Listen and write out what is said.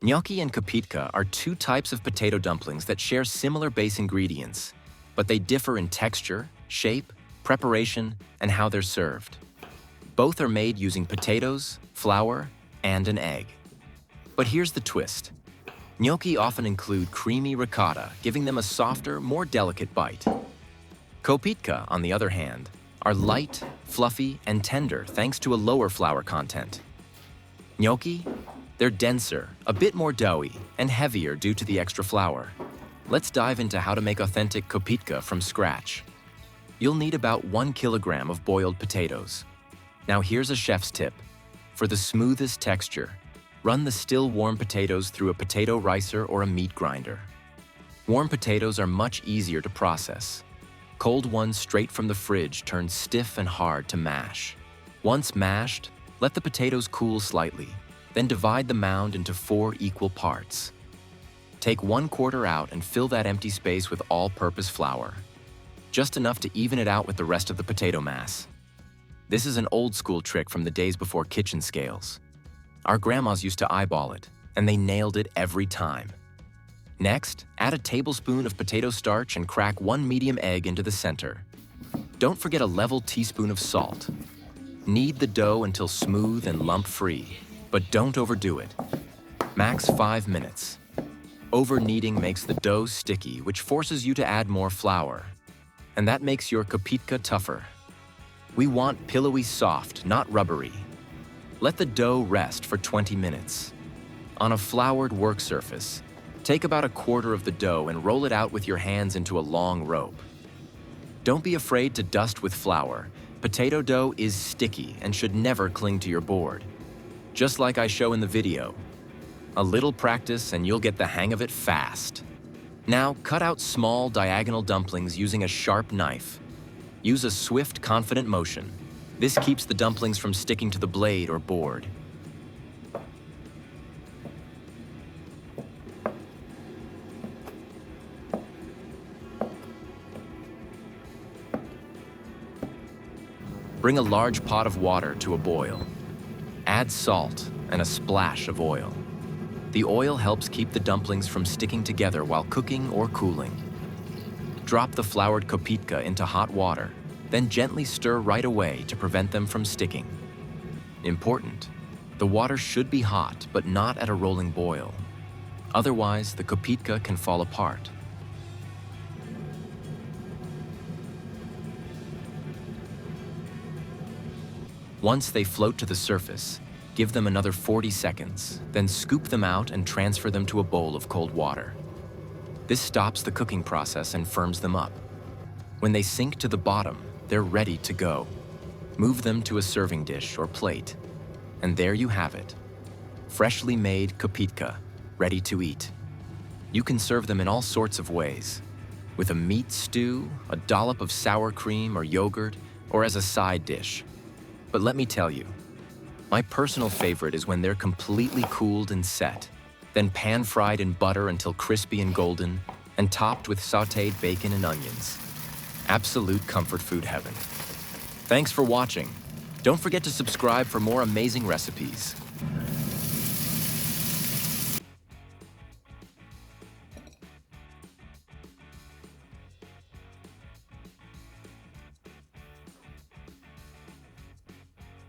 Gnocchi and Kopytka are two types of potato dumplings that share similar base ingredients, but they differ in texture, shape, preparation, and how they're served. Both are made using potatoes, flour, and an egg. But here's the twist. Gnocchi often include creamy ricotta, giving them a softer, more delicate bite. Kopytka, on the other hand, are light, fluffy, and tender thanks to a lower flour content. Gnocchi? They're denser, a bit more doughy, and heavier due to the extra flour. Let's dive into how to make authentic Kopytka from scratch. You'll need about 1 kilogram of boiled potatoes. Now here's a chef's tip. For the smoothest texture, run the still warm potatoes through a potato ricer or a meat grinder. Warm potatoes are much easier to process. Cold ones straight from the fridge turn stiff and hard to mash. Once mashed, let the potatoes cool slightly, then divide the mound into 4 equal parts. Take 1/4 out and fill that empty space with all-purpose flour. Just enough to even it out with the rest of the potato mass. This is an old-school trick from the days before kitchen scales. Our grandmas used to eyeball it, and they nailed it every time. Next, add a tablespoon of potato starch and crack 1 medium egg into the center. Don't forget a level teaspoon of salt. Knead the dough until smooth and lump-free, but don't overdo it. Max 5 minutes. Over-kneading makes the dough sticky, which forces you to add more flour. And that makes your Kopytka tougher. We want pillowy soft, not rubbery. Let the dough rest for 20 minutes. On a floured work surface, take about 1/4 of the dough and roll it out with your hands into a long rope. Don't be afraid to dust with flour. Potato dough is sticky and should never cling to your board. Just like I show in the video. A little practice and you'll get the hang of it fast. Now, cut out small diagonal dumplings using a sharp knife. Use a swift, confident motion. This keeps the dumplings from sticking to the blade or board. Bring a large pot of water to a boil. Add salt and a splash of oil. The oil helps keep the dumplings from sticking together while cooking or cooling. Drop the floured Kopytka into hot water, then gently stir right away to prevent them from sticking. Important, the water should be hot but not at a rolling boil. Otherwise, the Kopytka can fall apart. Once they float to the surface, give them another 40 seconds, then scoop them out and transfer them to a bowl of cold water. This stops the cooking process and firms them up. When they sink to the bottom, they're ready to go. Move them to a serving dish or plate. And there you have it. Freshly made Kopytka, ready to eat. You can serve them in all sorts of ways. With a meat stew, a dollop of sour cream or yogurt, or as a side dish. But let me tell you, my personal favorite is when they're completely cooled and set, then pan-fried in butter until crispy and golden, and topped with sautéed bacon and onions. Absolute comfort food heaven. Thanks for watching. Don't forget to subscribe for more amazing recipes.